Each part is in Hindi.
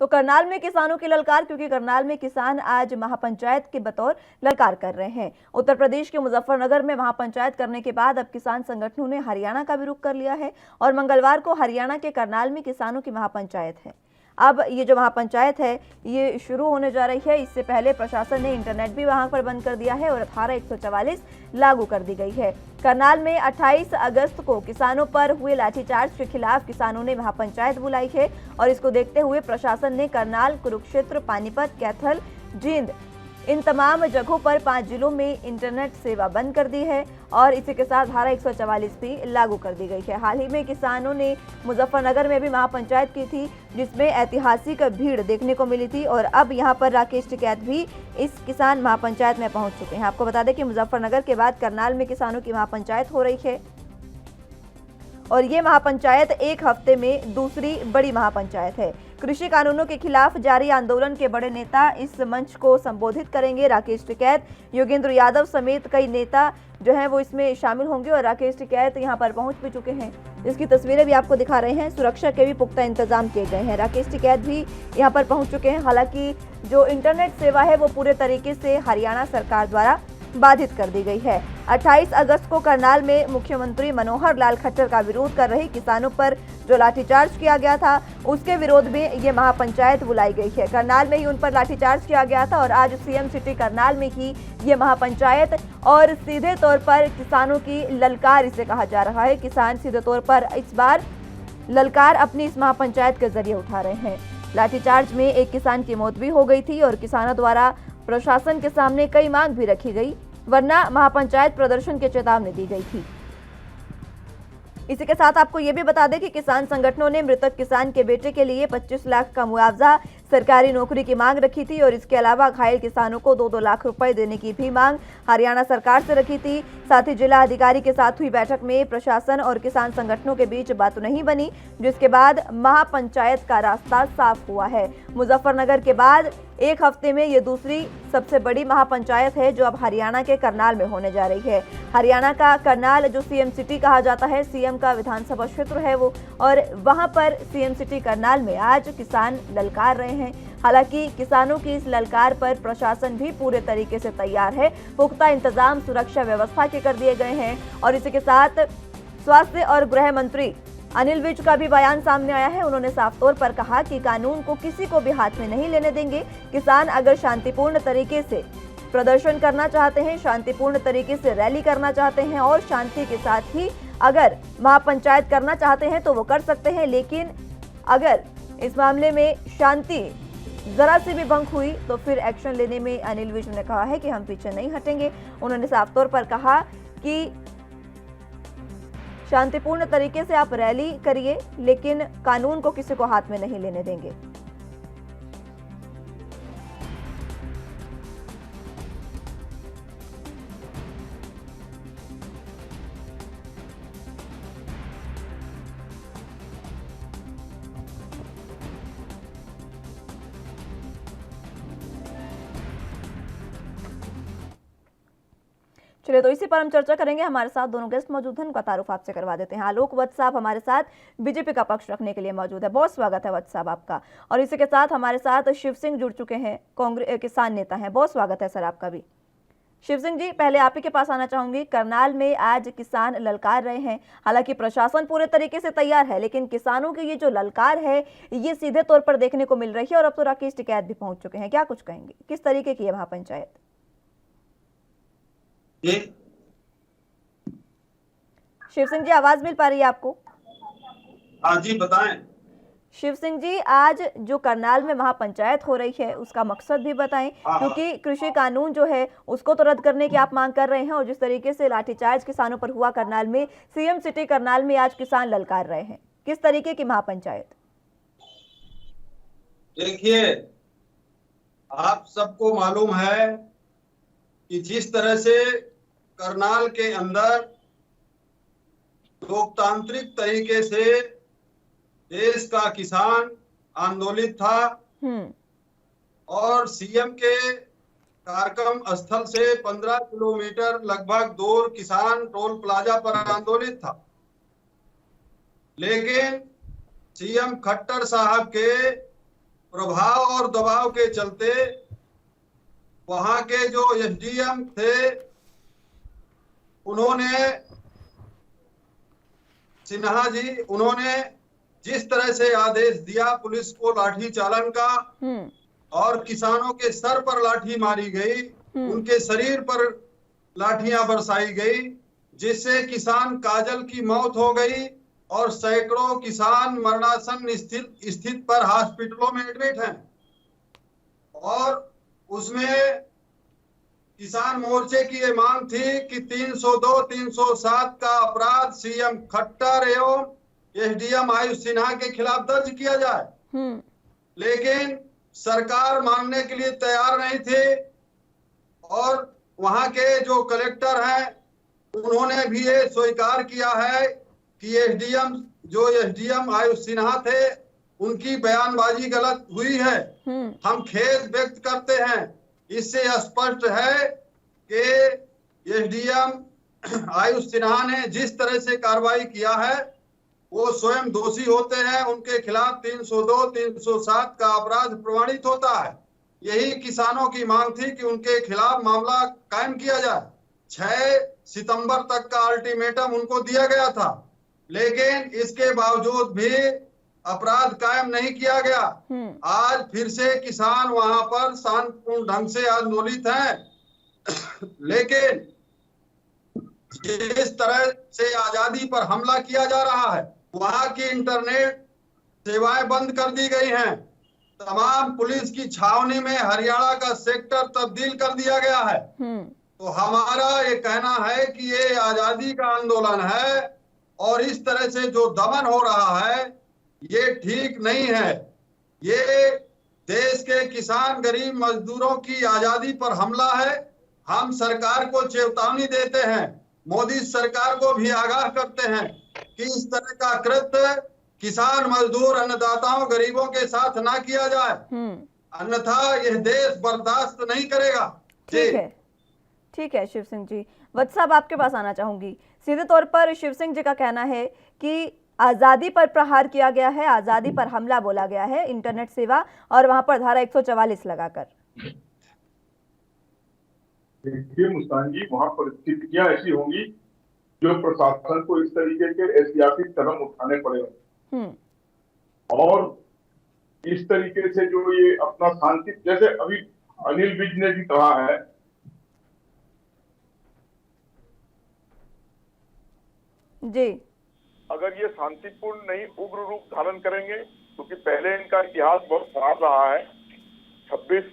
तो करनाल में किसानों की ललकार, क्योंकि करनाल में किसान आज महापंचायत के बतौर ललकार कर रहे हैं। उत्तर प्रदेश के मुजफ्फरनगर में महापंचायत करने के बाद अब किसान संगठनों ने हरियाणा का भी रुख कर लिया है और मंगलवार को हरियाणा के करनाल में किसानों की महापंचायत है। अब ये जो महापंचायत है ये शुरू होने जा रही है। इससे पहले प्रशासन ने इंटरनेट भी वहां पर बंद कर दिया है और धारा 144 लागू कर दी गई है। करनाल में 28 अगस्त को किसानों पर हुए लाठीचार्ज के खिलाफ किसानों ने महापंचायत बुलाई है और इसको देखते हुए प्रशासन ने करनाल, कुरुक्षेत्र, पानीपत, कैथल, जींद इन तमाम जगहों पर 5 जिलों में इंटरनेट सेवा बंद कर दी है और इसी के साथ धारा 144 भी लागू कर दी गई है। हाल ही में किसानों ने मुजफ्फरनगर में भी महापंचायत की थी, जिसमें ऐतिहासिक भीड़ देखने को मिली थी और अब यहां पर राकेश टिकैत भी इस किसान महापंचायत में पहुंच चुके हैं। आपको बता दें कि मुजफ्फरनगर के बाद करनाल में किसानों की महापंचायत हो रही है और ये महापंचायत एक हफ्ते में दूसरी बड़ी महापंचायत है। कृषि कानूनों के खिलाफ जारी आंदोलन के बड़े नेता इस मंच को संबोधित करेंगे। राकेश टिकैत, योगेंद्र यादव समेत कई नेता जो हैं वो इसमें शामिल होंगे और राकेश टिकैत यहां पर पहुंच भी चुके हैं। इसकी तस्वीरें भी आपको दिखा रहे हैं। सुरक्षा के भी पुख्ता इंतजाम किए गए हैं। राकेश टिकैत भी यहां पर पहुंच चुके हैं। हालांकि जो इंटरनेट सेवा है वो पूरे तरीके से हरियाणा सरकार द्वारा बाधित कर दी गई है। 28 अगस्त को करनाल में मुख्यमंत्री मनोहर लाल खट्टर का विरोध कर रहे किसानों पर जो लाठीचार्ज किया गया था उसके विरोध में ये महापंचायत बुलाई गई है। करनाल में ही उन पर लाठीचार्ज किया गया था और आज सीएम सिटी करनाल में ही ये महापंचायत और सीधे तौर पर किसानों की ललकार इसे कहा जा रहा है। किसान सीधे तौर पर इस बार ललकार अपनी इस महापंचायत के जरिए उठा रहे हैं। लाठीचार्ज में एक किसान की मौत भी हो गई थी और किसानों द्वारा प्रशासन के सामने कई मांग भी रखी गई, वरना महापंचायत प्रदर्शन की चेतावनी दी गई थी। इसी के साथ आपको ये भी बता दें कि किसान संगठनों ने मृतक किसान के बेटे के लिए 25 लाख का मुआवजा, सरकारी नौकरी की मांग रखी थी और इसके अलावा घायल किसानों को 2-2 लाख रुपए देने की भी मांग हरियाणा सरकार से रखी थी। साथ ही जिला अधिकारी के साथ हुई बैठक में प्रशासन और किसान संगठनों के बीच बात नहीं बनी, जिसके बाद महापंचायत का रास्ता साफ हुआ है। मुजफ्फरनगर के बाद एक हफ्ते में ये दूसरी सबसे बड़ी महापंचायत है जो अब हरियाणा के करनाल में होने जा रही है। हरियाणा का करनाल जो सीएम सिटी कहा जाता है, सीएम का विधानसभा क्षेत्र है वो, और वहां पर सीएम सिटी करनाल में आज किसान ललकार रहे हैं। हालांकि किसानों की इस ललकार पर प्रशासन भी पूरे तरीके से तैयार है। पुख्ता इंतजाम सुरक्षा व्यवस्था के कर दिए गए हैं और इसी के साथ स्वास्थ्य और गृह मंत्री अनिल विज का भी बयान सामने आया है। उन्होंने साफ तौर पर कहा कि कानून को किसी को भी हाथ में नहीं लेने देंगे। किसान अगर शांतिपूर्ण तरीके से प्रदर्शन करना चाहते हैं, शांतिपूर्ण तरीके से रैली करना चाहते हैं और शांति के साथ ही अगर महापंचायत करना चाहते हैं तो वो कर सकते हैं, लेकिन अगर इस मामले में शांति जरा सी भी भंग हुई तो फिर एक्शन लेने में अनिल विज ने कहा है कि हम पीछे नहीं हटेंगे। उन्होंने साफ तौर पर कहा कि शांतिपूर्ण तरीके से आप रैली करिए, लेकिन कानून को किसी को हाथ में नहीं लेने देंगे। चलिए, तो इसी पर हम चर्चा करेंगे। हमारे साथ दोनों गेस्ट मौजूद हैं, उनका तारुफ आपसे करवा देते हैं। आलोक वत्स साहब हमारे साथ बीजेपी का पक्ष रखने के लिए मौजूद है। बहुत स्वागत है वत्स साहब आपका। और इसी के साथ हमारे साथ शिव सिंह जुड़ चुके हैं, कांग्रेस किसान नेता हैं। बहुत स्वागत है सर आपका भी। शिव सिंह जी, पहले आप ही के पास आना चाहूंगी। करनाल में आज किसान ललकार रहे हैं। हालांकि प्रशासन पूरे तरीके से तैयार है, लेकिन किसानों की ये जो ललकार है ये सीधे तौर पर देखने को मिल रही है और अब तो राकेश टिकैत भी पहुंच चुके हैं। क्या कुछ कहेंगे, किस तरीके की है महापंचायत? शिव सिंह जी, आवाज मिल पा रही है आपको? हाँ जी, बताएं। शिव सिंह जी, आज जो करनाल में महापंचायत हो रही है उसका मकसद भी बताएं, क्योंकि कृषि कानून जो है उसको तो रद्द करने की आप मांग कर रहे हैं और जिस तरीके से लाठीचार्ज किसानों पर हुआ करनाल में, सीएम सिटी करनाल में आज किसान ललकार रहे हैं। किस तरीके की महापंचायत? देखिए, आप सबको मालूम है कि जिस तरह से करनाल के अंदर लोकतांत्रिक तरीके से देश का किसान आंदोलित था और सीएम के कार्यक्रम स्थल से 15 किलोमीटर लगभग दूर किसान टोल प्लाजा पर आंदोलित था, लेकिन सीएम खट्टर साहब के प्रभाव और दबाव के चलते वहां के जो एसडीएम थे सिन्हा जी उन्होंने जिस तरह से आदेश दिया पुलिस को लाठी चालन का और किसानों के सर पर लाठी मारी गई, उनके शरीर पर लाठियां बरसाई गई, जिससे किसान काजल की मौत हो गई और सैकड़ों किसान मरणासन स्थित पर हॉस्पिटलों में एडमिट हैं। और उसमें किसान मोर्चे की ये मांग थी कि 302, 307 का अपराध सीएम खट्टर एवं एसडीएम आयुष सिन्हा के खिलाफ दर्ज किया जाए, लेकिन सरकार मानने के लिए तैयार नहीं थी। और वहां के जो कलेक्टर हैं उन्होंने भी ये स्वीकार किया है कि एसडीएम आयुष सिन्हा थे, उनकी बयानबाजी गलत हुई है। हम खेद व्यक्त करते हैं। इससे स्पष्ट है कि एसडीएम आयुष सिन्हा ने जिस तरह से कार्रवाई किया है वो स्वयं दोषी होते हैं, उनके खिलाफ 302, 307 का अपराध प्रमाणित होता है। यही किसानों की मांग थी कि उनके खिलाफ मामला कायम किया जाए। 6 सितंबर तक का अल्टीमेटम उनको दिया गया था, लेकिन इसके बावजूद भी अपराध कायम नहीं किया गया। आज फिर से किसान वहां पर शांतिपूर्ण ढंग से आंदोलित हैं, लेकिन जिस तरह से आजादी पर हमला किया जा रहा है, वहां की इंटरनेट सेवाएं बंद कर दी गई हैं, तमाम पुलिस की छावनी में हरियाणा का सेक्टर तब्दील कर दिया गया है। तो हमारा ये कहना है कि ये आजादी का आंदोलन है और इस तरह से जो दमन हो रहा है ये ठीक नहीं है। ये देश के किसान गरीब मजदूरों की आजादी पर हमला है। हम सरकार को चेतावनी देते हैं, मोदी सरकार को भी आगाह करते हैं कि इस तरह का कृत्य किसान मजदूर अन्नदाताओं गरीबों के साथ ना किया जाए, अन्यथा यह देश बर्दाश्त नहीं करेगा। ठीक है शिव सिंह जी। वत्स साहब आपके पास आना चाहूंगी। सीधे तौर पर शिव सिंह जी का कहना है कि आजादी पर प्रहार किया गया है, आजादी पर हमला बोला गया है इंटरनेट सेवा और वहां पर धारा 144 लगाकर। देखिए मुस्कान जी, वहां परिस्थितियां ऐसी होंगी जो प्रशासन को इस तरीके के ऐतिहासिक कदम उठाने पड़े और इस तरीके से जो ये अपना शांति, जैसे अभी अनिल विज ने भी कहा है जी, अगर ये शांतिपूर्ण नहीं उग्र रूप धारण करेंगे, क्योंकि पहले इनका इतिहास बहुत खराब रहा है। 26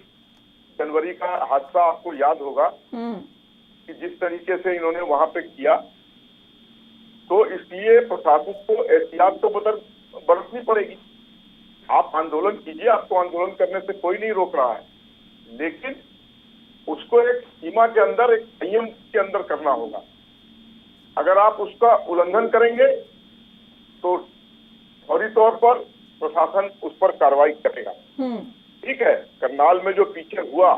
जनवरी का हादसा आपको याद होगा कि जिस तरीके से इन्होंने वहां पे किया, तो इसलिए प्रशासन को एहतियात तो बरतनी पड़ेगी। आप आंदोलन कीजिए, आपको आंदोलन करने से कोई नहीं रोक रहा है, लेकिन उसको एक सीमा के अंदर, एक संयम के अंदर करना होगा। अगर आप उसका उल्लंघन करेंगे तो फौरी तौर पर प्रशासन उस पर कार्रवाई करेगा। ठीक है, करनाल में जो पीछे हुआ,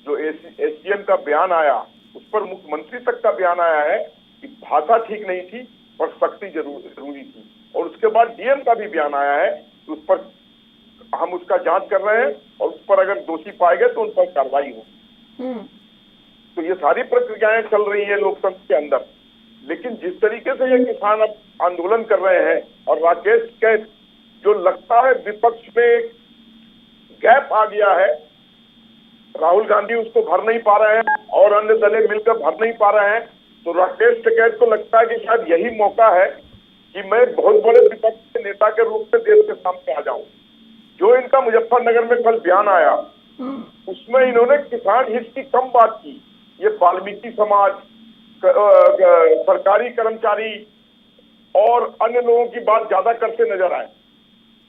जो एसडीएम का बयान आया, उस पर मुख्यमंत्री तक का बयान आया है कि भाषा ठीक नहीं थी पर सख्ती जरूरी थी, और उसके बाद डीएम का भी बयान आया है कि उस पर हम उसका जांच कर रहे हैं और उस पर अगर दोषी पाए गए तो उन पर कार्रवाई हो। तो ये सारी प्रक्रियाएं चल रही है लोकतंत्र के अंदर, लेकिन जिस तरीके से ये किसान अब आंदोलन कर रहे हैं और राकेश के जो लगता है विपक्ष में गैप आ गया है, राहुल गांधी उसको भर नहीं पा रहे हैं और अन्य दलें मिलकर भर नहीं पा रहे हैं, तो राकेश टिकैत को लगता है कि शायद यही मौका है कि मैं बहुत बड़े विपक्ष के नेता के रूप में देश के सामने आ जाऊं। जो इनका मुजफ्फरनगर में कल बयान आया, उसमें इन्होंने किसान हित की कम बात की। ये वाल्मीकि समाज, सरकारी कर्मचारी और अन्य लोगों की बात ज्यादा करते नजर आए।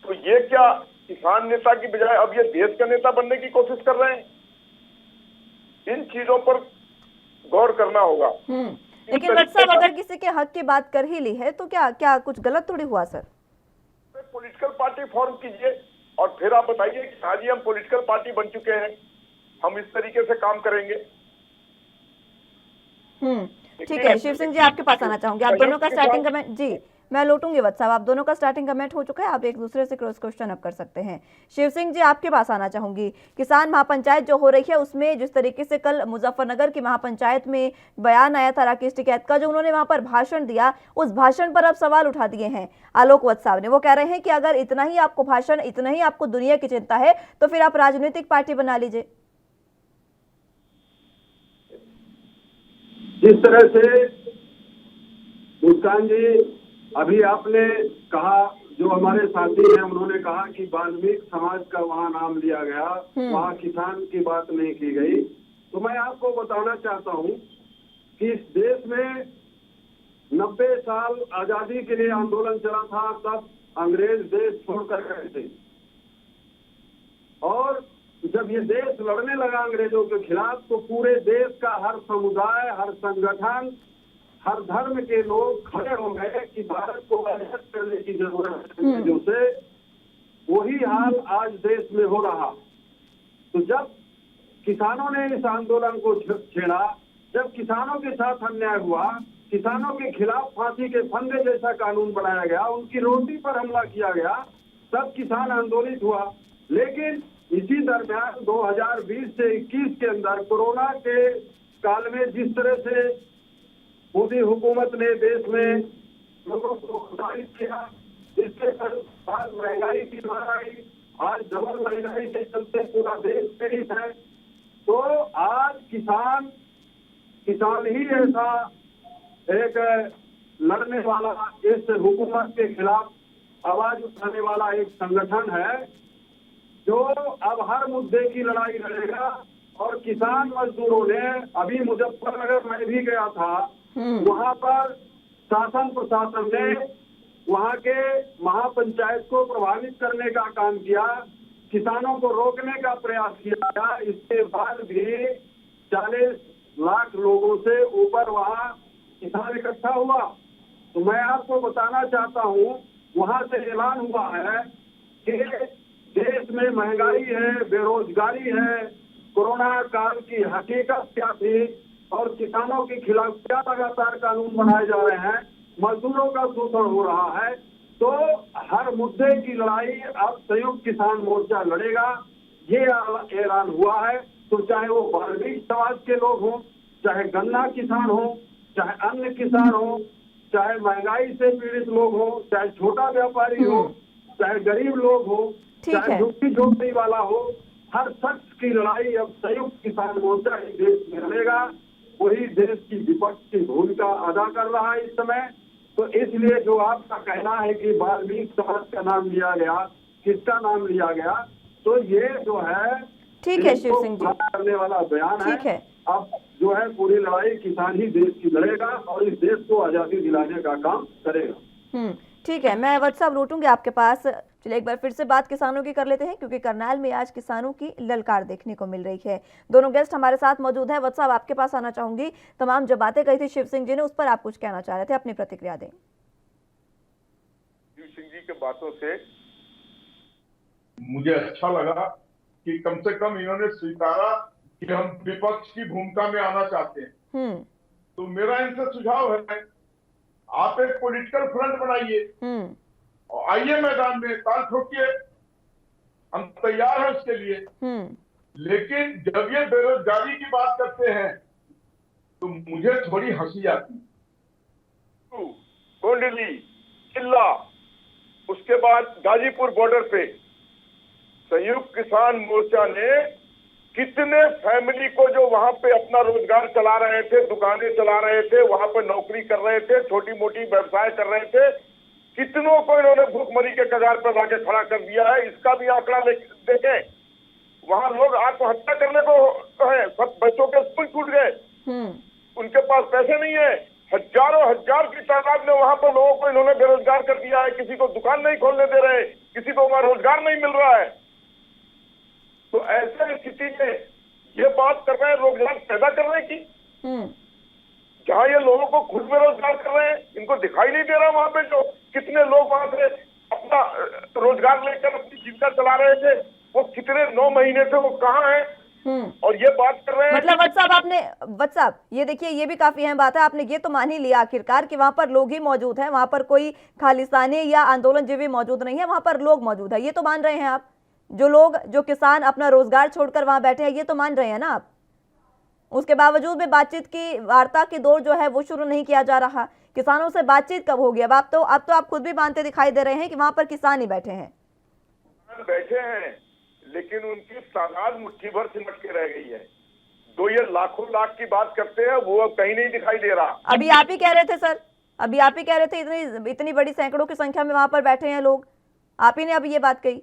तो ये क्या किसान नेता की बजाय अब ये देश का नेता बनने की कोशिश कर रहे हैं? इन चीजों पर गौर करना होगा। लेकिन वत्स साहब, अगर किसी के हक की बात कर ही ली है तो क्या कुछ गलत थोड़ी हुआ सर? पॉलिटिकल पार्टी फॉर्म कीजिए और फिर आप बताइए कि हाँ जी हम पॉलिटिकल पार्टी बन चुके हैं, हम इस तरीके से काम करेंगे। ठीक है, शिव सिंह जी आपके पास आना चाहूंगी। आप दोनों का स्टार्टिंग कमेंट जी, मैं लौटूंगी वत्स साहब, आप दोनों का स्टार्टिंग कमेंट हो चुका है, आप एक दूसरे से क्रॉस क्वेश्चन अब कर सकते हैं। शिव सिंह जी, आपके पास आना चाहूंगी। किसान महापंचायत जो हो रही है उसमें जिस तरीके से कल मुजफ्फरनगर की महापंचायत में बयान आया था राकेश टिकैत का, जो उन्होंने वहां पर भाषण दिया, उस भाषण पर अब सवाल उठा दिए हैं आलोक वत्स साहब ने। वो कह रहे हैं कि अगर इतना ही आपको भाषण, इतना ही आपको दुनिया की चिंता है तो फिर आप राजनीतिक पार्टी बना लीजिए। जिस तरह से मुस्कान जी अभी आपने कहा, जो हमारे साथी हैं उन्होंने कहा कि वाल्मीकि समाज का वहाँ नाम लिया गया, वहाँ किसान की बात नहीं की गई, तो मैं आपको बताना चाहता हूँ कि इस देश में 90 साल आजादी के लिए आंदोलन चला था, तब अंग्रेज देश छोड़कर गए थे, और जब ये देश लड़ने लगा अंग्रेजों के खिलाफ तो पूरे देश का हर समुदाय, हर संगठन, हर धर्म के लोग खड़े हो गए कि भारत को आजाद करने की जरूरत है अंग्रेजों से। वही हाल आज देश में हो रहा। तो जब किसानों ने इस आंदोलन को छेड़ा, जब किसानों के साथ अन्याय हुआ, किसानों के खिलाफ फांसी के फंदे जैसा कानून बनाया गया, उनकी रोटी पर हमला किया गया, तब किसान आंदोलित हुआ। लेकिन इसी दरमियान 2020 से 21 के अंदर कोरोना के काल में जिस तरह से मोदी हुकूमत ने देश में लोगों को प्रभावित किया, जिसके बाद महंगाई की मार आई, आज डबल महंगाई के चलते पूरा देश पीड़ित है। तो आज किसान ही ऐसा एक लड़ने वाला, इस हुकूमत के खिलाफ आवाज उठाने वाला एक संगठन है जो अब हर मुद्दे की लड़ाई लड़ेगा। और किसान मजदूरों ने, अभी मुजफ्फरनगर में भी गया था, वहाँ पर शासन प्रशासन ने वहाँ के महापंचायत को प्रभावित करने का काम किया, किसानों को रोकने का प्रयास किया। इसके बाद भी 40 लाख लोगों से ऊपर वहाँ किसान इकट्ठा हुआ। तो मैं आपको बताना चाहता हूँ, वहाँ से ऐलान हुआ है कि देश में महंगाई है, बेरोजगारी है, कोरोना काल की हकीकत क्या थी और किसानों के खिलाफ क्या लगातार कानून बनाए जा रहे हैं, मजदूरों का शोषण हो रहा है। तो हर मुद्दे की लड़ाई अब संयुक्त किसान मोर्चा लड़ेगा, ये ऐलान हुआ है। तो चाहे वो वाल्मीकि समाज के लोग हों, चाहे गन्ना किसान हो, चाहे अन्य किसान हो, चाहे महंगाई से पीड़ित लोग हो, चाहे छोटा व्यापारी हो, चाहे गरीब लोग हो, चाहे झुग्गी झोपड़ी वाला हो, हर शख्स की लड़ाई अब संयुक्त किसान मोर्चा इस देश में लड़ेगा। वही देश की विपक्ष की भूमिका अदा कर रहा है इस समय। तो इसलिए जो आपका कहना है कि वाल्मीकि समाज का नाम लिया गया, किसका नाम लिया गया, तो ये जो है ठीक है शिव सिंह जी, करने वाला बयान है। अब जो है पूरी लड़ाई किसान ही देश की लड़ेगा और इस देश को आजादी दिलाने का काम करेगा। ठीक है, मैं वत्स साहब लौटूंगी आपके पास। चलिए एक बार फिर से बात किसानों की कर लेते हैं, क्योंकि करनाल में आज किसानों की ललकार देखने को मिल रही है। दोनों गेस्ट हमारे साथ मौजूद हैं। वत्स साहब, आपके पास आना चाहूंगी। तमाम जो बातें कही थी शिव सिंह जी ने, उस पर आप कुछ कहना चाह रहे थे, अपनी प्रतिक्रिया दें। शिव सिंह जी के बातों से मुझे अच्छा लगा कि कम से कम इन्होंने स्वीकारा कि हम विपक्ष की भूमिका में आना चाहते हैं। तो मेरा इनसे सुझाव है, आप एक पॉलिटिकल फ्रंट बनाइए और आइए मैदान में, ताल ठोकिए, हम तैयार हैं उसके लिए। लेकिन जब ये बेरोजगारी की बात करते हैं तो मुझे थोड़ी हंसी आती है। गोंडली, चिल्ला, उसके बाद गाजीपुर बॉर्डर पे संयुक्त किसान मोर्चा ने कितने फैमिली को जो वहां पे अपना रोजगार चला रहे थे, दुकानें चला रहे थे, वहां पे नौकरी कर रहे थे, छोटी मोटी व्यवसाय कर रहे थे, कितनों को इन्होंने भूखमरी के कगार पर लाके खड़ा कर दिया है। इसका भी आंकड़ा देखें। वहां लोग आत्महत्या करने को है, सब बच्चों के स्कूल छूट गए, उनके पास पैसे नहीं है, हजारों हजार की तादाद में वहां पर लोगों को इन्होंने बेरोजगार कर दिया है। किसी को दुकान नहीं खोलने दे रहे, किसी को वहां रोजगार नहीं मिल रहा है। तो ऐसे स्थिति में ये बात कर रहे हैं रोजगार पैदा करने की, जहाँ ये लोगों को खुद बेरोजगार कर रहे हैं। इनको दिखाई नहीं दे रहा वहां पे जो कितने लोग वहां से अपना रोजगार लेकर अपनी जीविका चला रहे थे, वो कितने 9 महीने से वो कहाँ है, और ये बात कर रहे हैं मतलब वत्स साहब ये देखिए, ये भी काफी अहम बात है, आपने ये तो मान ही लिया आखिरकार कि वहां पर लोग ही मौजूद हैं, वहां पर कोई खालिस्तानी या आंदोलनजीवी मौजूद नहीं है, वहां पर लोग मौजूद है, ये तो मान रहे हैं आप? जो किसान अपना रोजगार छोड़कर वहां बैठे हैं, ये तो मान रहे हैं ना आप? उसके बावजूद भी बातचीत की, वार्ता की दौर जो है वो शुरू नहीं किया जा रहा। किसानों से बातचीत कब होगी? अब आप खुद भी मानते दिखाई दे रहे हैं कि वहां पर किसान ही बैठे हैं। बैठे हैं, लेकिन उनकी तादाद मुट्ठी भर सिमट के रह गई है। तो ये लाखों लाख की बात करते हैं, वो अब कहीं नहीं दिखाई दे रहा। अभी आप ही कह रहे थे सर, अभी आप ही कह रहे थे इतनी बड़ी सैकड़ों की संख्या में वहां पर बैठे हैं लोग, आप ही ने अभी ये बात कही।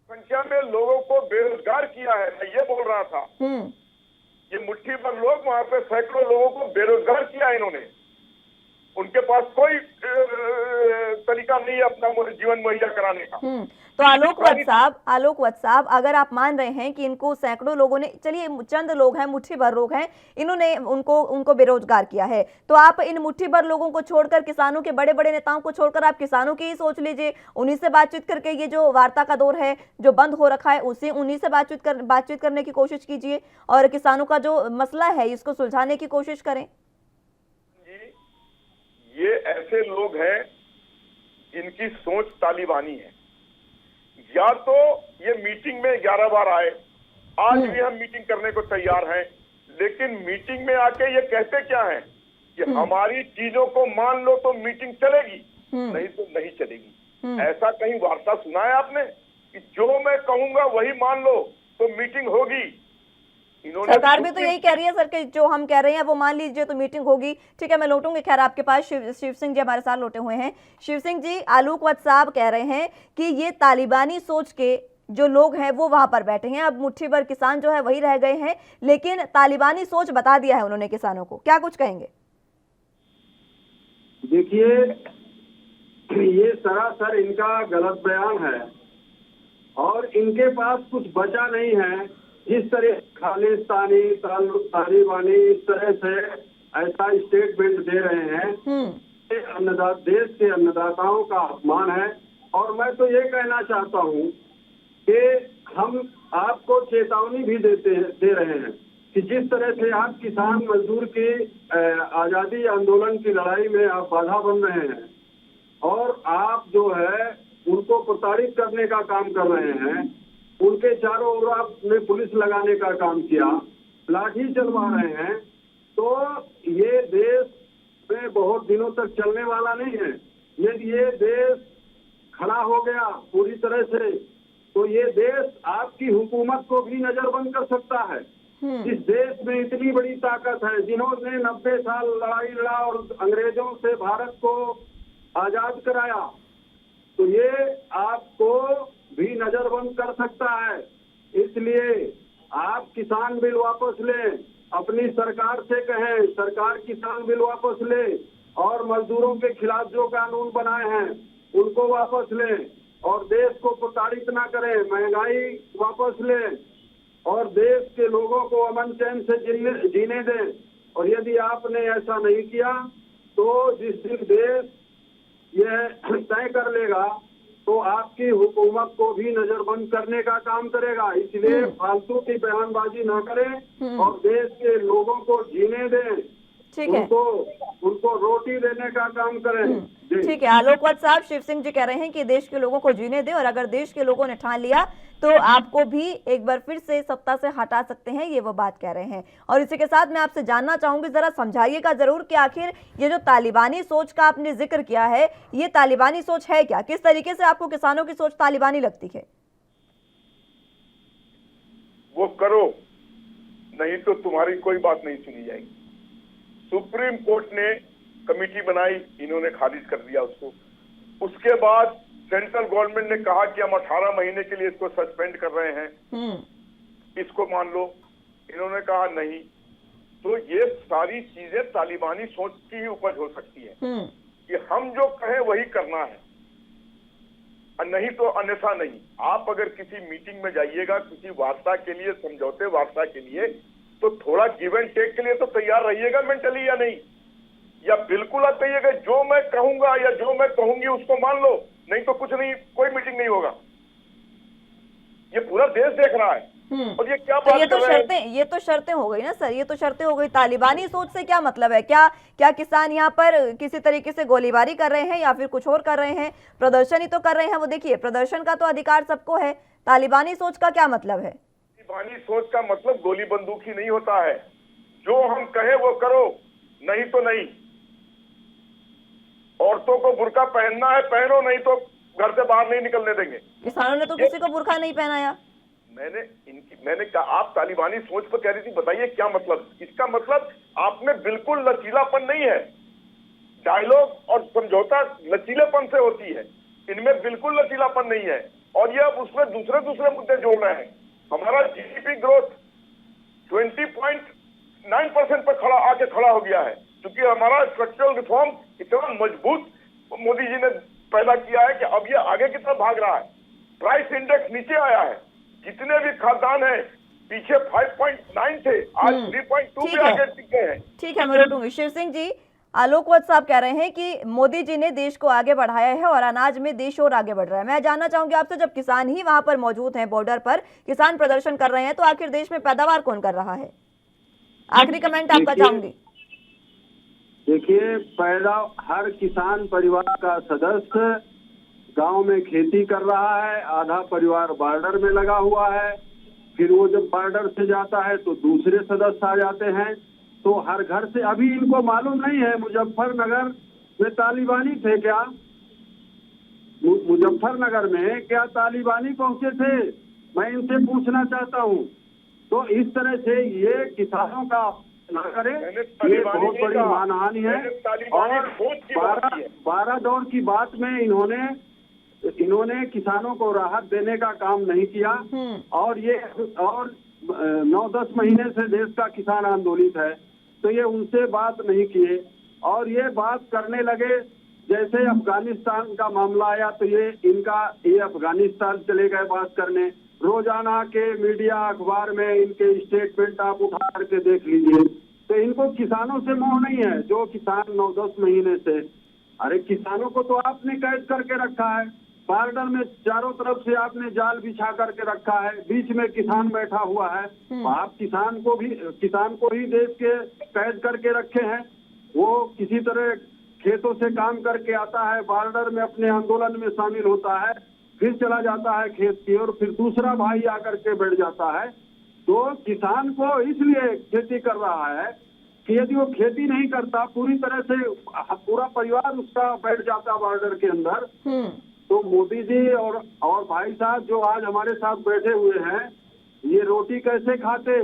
संख्या में लोगों को बेरोजगार किया है, मैं ये बोल रहा था। ये मुट्ठी भर लोग वहां पे सैकड़ों लोगों को बेरोजगार किया है इन्होंने। उनके पास कोई तरीका नहीं है अपना जीवन मुहैया कराने का। तो आलोक वत्स साहब, अगर आप मान रहे हैं कि इनको सैकड़ों लोगों ने, चलिए चंद लोग हैं, मुट्ठी भर लोग हैं, इन्होंने उनको बेरोजगार किया है, तो आप इन मुट्ठी भर लोगों को छोड़कर, किसानों के बड़े बड़े नेताओं को छोड़कर आप किसानों की ही सोच लीजिए, उन्हीं से बातचीत करके, ये जो वार्ता का दौर है जो बंद हो रखा है उन्हीं से बातचीत करने की कोशिश कीजिए और किसानों का जो मसला है इसको सुलझाने की कोशिश करें। ये ऐसे लोग हैं जिनकी सोच तालिबानी है। या तो ये मीटिंग में 11 बार आए, आज भी हम मीटिंग करने को तैयार हैं, लेकिन मीटिंग में आके ये कहते क्या हैं कि हमारी चीजों को मान लो तो मीटिंग चलेगी, नहीं तो नहीं चलेगी। ऐसा कहीं वार्ता सुना है आपने कि जो मैं कहूंगा वही मान लो तो मीटिंग होगी? सरकार भी तो यही कह रही है सर कि जो हम कह रहे हैं वो मान लीजिए तो मीटिंग होगी। ठीक है, मैं लौटूंगी खैर आपके पास। शिव सिंह जी हमारे साथ लौटे हुए हैं। शिव सिंह जी, आलोक वत्स साहब कह रहे हैं कि ये तालिबानी सोच के जो लोग हैं वो वहां पर बैठे हैं, अब मुट्ठी भर किसान जो है वही रह गए हैं, लेकिन तालिबानी सोच बता दिया है उन्होंने किसानों को। क्या कुछ कहेंगे? देखिए, ये सरासर इनका गलत बयान है और इनके पास कुछ बचा नहीं है। जिस तरह खालिस्तानी तालिबानी इस तरह से ऐसा स्टेटमेंट दे रहे हैं, देश के अन्नदाताओं का अपमान है। और मैं तो ये कहना चाहता हूँ कि हम आपको चेतावनी भी दे रहे हैं कि जिस तरह से आप किसान मजदूर की आजादी आंदोलन की लड़ाई में आप बाधा बन रहे हैं और आप जो है उनको प्रताड़ित करने का काम कर रहे हैं, उनके चारों ओर आपने पुलिस लगाने का काम किया, लाठी चलवा रहे हैं, तो ये देश में बहुत दिनों तक चलने वाला नहीं है। यदि ये देश खड़ा हो गया पूरी तरह से तो ये देश आपकी हुकूमत को भी नजरबंद कर सकता है। इस देश में इतनी बड़ी ताकत है, जिन्होंने 90 साल लड़ाई लड़ा और अंग्रेजों से भारत को आजाद कराया, तो ये आपको भी नजरबंद कर सकता है। इसलिए आप किसान बिल वापस लें, अपनी सरकार से कहें सरकार किसान बिल वापस ले और मजदूरों के खिलाफ जो कानून बनाए हैं उनको वापस लें और देश को प्रताड़ित ना करें, महंगाई वापस लें और देश के लोगों को अमन चैन से जीने दें। और यदि आपने ऐसा नहीं किया तो जिस दिन देश यह तय कर लेगा तो आपकी हुकूमत को भी नजरबंद करने का काम करेगा। इसलिए फालतू की बयानबाजी ना करें और देश के लोगों को जीने दें, उनको रोटी देने का काम करें। ठीक है, आलोक वत्स साहब, शिव सिंह जी कह रहे हैं कि देश के लोगों को जीने दें और अगर देश के लोगों ने ठान लिया तो आपको भी एक बार फिर से सत्ता से हटा सकते हैं, ये वो बात कह रहे हैं। और इसी के साथ मैं आपसे जानना चाहूंगी, जरा समझाइएगा जरूर कि आखिर ये जो तालिबानी सोच का आपने जिक्र किया है, ये तालिबानी सोच है क्या? किस तरीके से आपको किसानों की सोच तालिबानी लगती है? वो करो, नहीं तो तुम्हारी कोई बात नहीं सुनी जाएगी। सुप्रीम कोर्ट ने कमेटी बनाई, इन्होंने खारिज कर दिया उसको। उसके बाद सेंट्रल गवर्नमेंट ने कहा कि हम 18 महीने के लिए इसको सस्पेंड कर रहे हैं, इसको मान लो, इन्होंने कहा नहीं। तो ये सारी चीजें तालिबानी सोच की ही उपज हो सकती है कि हम जो कहें वही करना है, नहीं तो अन्यथा नहीं। आप अगर किसी मीटिंग में जाइएगा, किसी वार्ता के लिए, समझौते वार्ता के लिए, तो थोड़ा गिव एंड टेक के लिए तो तैयार रहिएगा मेंटली, या नहीं? या बिल्कुल आप कहिएगा जो मैं कहूंगा या जो मैं कहूंगी उसको मान लो, नहीं तो कुछ नहीं, कोई मीटिंग नहीं होगा। ये पूरा देश देख रहा है। और ये क्या तो बात कर रहे हैं? ये तो शर्तें हो गई ना सर, ये तो शर्तें हो गई। तालिबानी सोच से क्या मतलब है? क्या किसान यहाँ पर किसी तरीके से गोलीबारी कर रहे हैं या फिर कुछ और कर रहे हैं? प्रदर्शन ही तो कर रहे हैं। वो देखिए, प्रदर्शन का तो अधिकार सबको है। तालिबानी सोच का क्या मतलब है? तालिबानी सोच का मतलब गोली बंदूक ही नहीं होता है। जो हम कहे वो करो, नहीं तो नहीं। औरतों को बुर्का पहनना है पहनो, नहीं तो घर से बाहर नहीं निकलने देंगे। किसानों ने तो किसी को बुर्का नहीं पहनाया। मैंने कहा, आप तालिबानी सोच पर कह रही थी, बताइए क्या मतलब? इसका मतलब आप में बिल्कुल लचीलापन नहीं है। डायलॉग और समझौता लचीलेपन से होती है, इनमें बिल्कुल लचीलापन नहीं है। और ये अब उसमें दूसरे मुद्दे जोड़ रहे हैं। हमारा जीडीपी ग्रोथ 20.9% पर आके खड़ा हो गया है, क्योंकि हमारा स्ट्रक्चरल रिफॉर्म इतना मजबूत मोदी जी ने पैदा किया है कि अब ये आगे की तरफ भाग रहा है। प्राइस इंडेक्स नीचे आया है। जितने भी खाद्यान्न है पीछे 5.9 थे, आज 3.2 पे आगे टिक गए हैं। ठीक है, मैं रोकूंगी। शिव सिंह जी, आलोक वत्स साहब कह रहे हैं कि मोदी जी ने देश को आगे बढ़ाया है और अनाज में देश और आगे बढ़ रहा है। मैं जानना चाहूंगी आपसे, जब किसान ही वहां पर मौजूद हैं, बॉर्डर पर किसान प्रदर्शन कर रहे हैं, तो आखिर देश में पैदावार कौन कर रहा है? आखिरी कमेंट आपका चाहूंगी। देखिए, हर किसान परिवार का सदस्य गांव में खेती कर रहा है। आधा परिवार बॉर्डर में लगा हुआ है। फिर वो जब बॉर्डर से जाता है तो दूसरे सदस्य आ जाते हैं। तो हर घर से, अभी इनको मालूम नहीं है मुजफ्फरनगर में तालिबानी थे क्या? मुजफ्फरनगर में क्या तालिबानी पहुंचे थे? मैं इनसे पूछना चाहता हूं। तो इस तरह से ये किसानों का ना करे, ये बहुत बड़ी मानहानि है। और 12 दौर की बात में इन्होंने किसानों को राहत देने का काम नहीं किया। और 9-10 महीने से देश का किसान आंदोलित है, तो ये उनसे बात नहीं किए। और ये बात करने लगे, जैसे अफगानिस्तान का मामला आया तो ये अफगानिस्तान चले गए बात करने। रोजाना के मीडिया अखबार में इनके स्टेटमेंट आप उठा करके देख लीजिए। तो इनको किसानों से मोह नहीं है। जो किसान 9-10 महीने से, अरे किसानों को तो आपने कैद करके रखा है। बॉर्डर में चारों तरफ से आपने जाल बिछा करके रखा है, बीच में किसान बैठा हुआ है। आप किसान को ही देश के कैद करके रखे हैं। वो किसी तरह खेतों से काम करके आता है, बॉर्डर में अपने आंदोलन में शामिल होता है, फिर चला जाता है खेत की ओर, फिर दूसरा भाई आकर के बैठ जाता है। तो किसान को इसलिए खेती कर रहा है कि यदि वो खेती नहीं करता, पूरी तरह से पूरा परिवार उसका बैठ जाता बॉर्डर के अंदर। तो मोदी जी और भाई साहब जो आज हमारे साथ बैठे हुए हैं, ये रोटी कैसे खाते?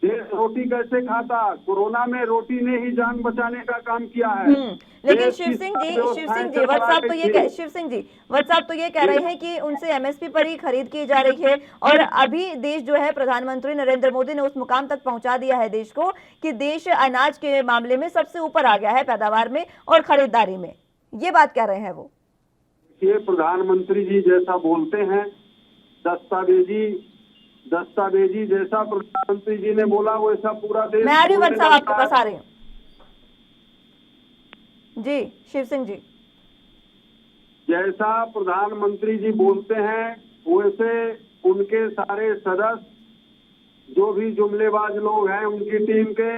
देश रोटी कैसे खाता? कोरोना में रोटी ने ही जान बचाने का काम किया है। लेकिन शिव सिंह जी, वत्स साहब तो ये कह रहे हैं कि उनसे एमएसपी पर ही खरीद की जा रही है। और अभी देश जो है, प्रधानमंत्री नरेंद्र मोदी ने उस मुकाम तक पहुंचा दिया है देश को कि देश अनाज के मामले में सबसे ऊपर आ गया है, पैदावार में और खरीदारी में। ये बात कह रहे हैं वो। ये प्रधानमंत्री जी जैसा बोलते हैं, दस्तावेजी जैसा प्रधानमंत्री जी ने बोला वैसा पूरा देश। मैं आ रही हूँ वत्स साहब, आपके पास आ रही हूँ जी। शिव सिंह जी, जैसा प्रधानमंत्री जी बोलते हैं वैसे उनके सारे सदस्य जो भी जुमलेबाज लोग हैं उनकी टीम के,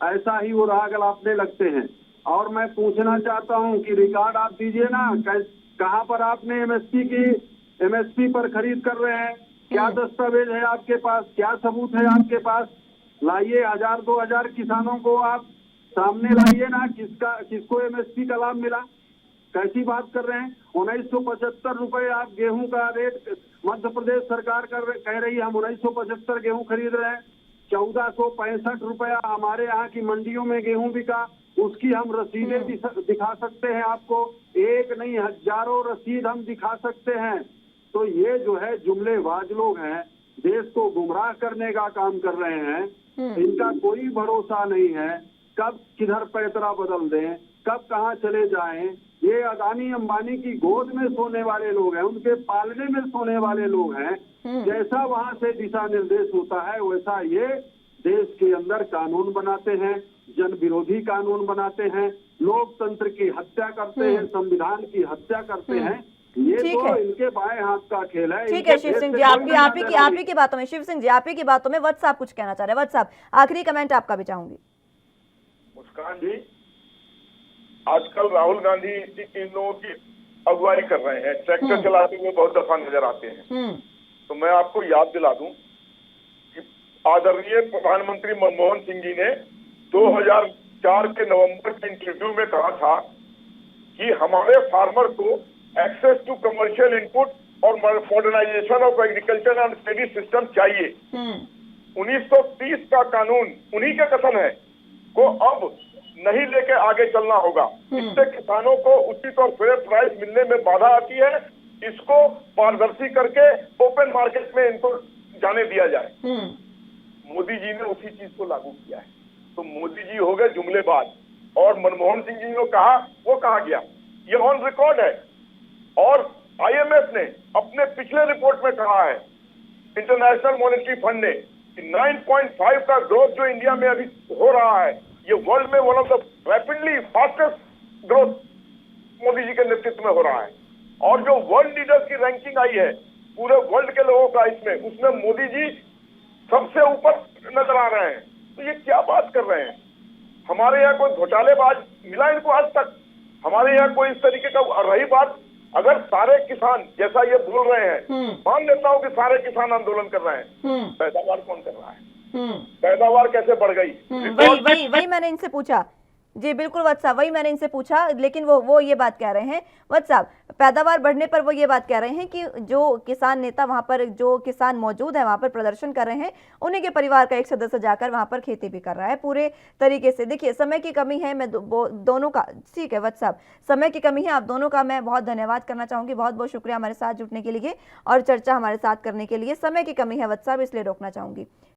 ऐसा ही वो राग अलापने लगते हैं। और मैं पूछना चाहता हूं कि रिकॉर्ड आप दीजिए ना, कहाँ पर आपने एमएसपी पर खरीद कर रहे हैं? क्या दस्तावेज है आपके पास? क्या सबूत है आपके पास? लाइए, 1000-2000 किसानों को आप सामने लाइए ना, किसको एमएसपी का लाभ मिला? कैसी बात कर रहे हैं? 1975 रुपए आप गेहूं का रेट, मध्य प्रदेश सरकार कह रही है हम 1975 गेहूं खरीद रहे हैं। 1465 रुपया हमारे यहाँ की मंडियों में गेहूं बिका, उसकी हम रसीदें दिखा सकते हैं आपको। एक नहीं, हजारों रसीद हम दिखा सकते हैं। तो ये जो है जुमलेबाज लोग हैं, देश को गुमराह करने का काम कर रहे हैं। इनका कोई भरोसा नहीं है, कब किधर पैतरा बदल दें, कब कहाँ चले जाएं। ये अदानी अंबानी की गोद में सोने वाले लोग हैं, उनके पालने में सोने वाले लोग हैं। जैसा वहां से दिशा निर्देश होता है वैसा ये देश के अंदर कानून बनाते हैं, जन विरोधी कानून बनाते हैं, लोकतंत्र की हत्या करते हैं, संविधान की हत्या करते हैं। ये ठीक तो है। इनके बाएं हाथ का खेल है। ठीक इनके है शिव देश सिंह से जी, कोई आप नहीं ही की बातों में, शिव सिंह जी आप ही की बातों में वत्स साहब कुछ कहना चाह रहे हैं। वत्स साहब, आखिरी कमेंट आपका भी चाहूंगी। मुस्कान जी, आजकल राहुल गांधी इन लोगों की अगुवाई कर रहे हैं, ट्रैक्टर चलाते हुए बहुत दफा नजर आते हैं। तो मैं आपको याद दिला दूं कि आदरणीय प्रधानमंत्री मनमोहन सिंह जी ने 2004 के नवंबर के इंटरव्यू में कहा था कि हमारे फार्मर को एक्सेस टू कमर्शियल इनपुट और modernization of agriculture and study system चाहिए। 1930 का कानून उन्हीं के कथन है को अब नहीं लेके आगे चलना होगा। इससे किसानों को उचित और फेयर प्राइस मिलने में बाधा आती है। इसको पारदर्शी करके ओपन मार्केट में इनको जाने दिया जाए। मोदी जी ने उसी चीज को लागू किया है। तो मोदी जी हो गए जुमलेबाज, और मनमोहन सिंह जी ने कहा वो कहा गया, ये ऑन रिकॉर्ड है। और IMF ने अपने पिछले रिपोर्ट में कहा है, इंटरनेशनल मॉनेटरी फंड ने, कि 9.5 का ग्रोथ जो इंडिया में अभी हो रहा है, ये वर्ल्ड में one of the rapidly fastest growth Modi ji के नेतृत्व में हो रहा है। और जो वर्ल्ड लीडर्स की रैंकिंग आई है पूरे वर्ल्ड के लोगों का, उसमें मोदी जी सबसे ऊपर नजर आ रहे हैं। तो ये क्या बात कर रहे हैं? हमारे यहाँ कोई घोटालेबाज मिला इनको आज तक? हमारे यहाँ कोई इस तरीके का? रही बात, अगर सारे किसान जैसा ये बोल रहे हैं, मान लेता हूँ कि सारे किसान आंदोलन कर रहे हैं, पैदावार कौन कर रहा है? पैदावार कैसे बढ़ गई? वही मैंने इनसे पूछा जी, बिल्कुल वत्स साहब, वही मैंने इनसे पूछा, लेकिन वो ये बात कह रहे हैं वत्स साहब, पैदावार बढ़ने पर वो ये बात कह रहे हैं कि जो किसान नेता वहां पर, जो किसान मौजूद है वहां पर प्रदर्शन कर रहे हैं, उन्हीं के परिवार का एक सदस्य जाकर वहां पर खेती भी कर रहा है पूरे तरीके से। देखिए समय की कमी है, मैं दोनों का, ठीक है वत्स साहब, समय की कमी है, आप दोनों का मैं बहुत धन्यवाद करना चाहूंगी, बहुत बहुत शुक्रिया हमारे साथ जुड़ने के लिए और चर्चा हमारे साथ करने के लिए। समय की कमी है वत्स साहब, इसलिए रोकना चाहूंगी।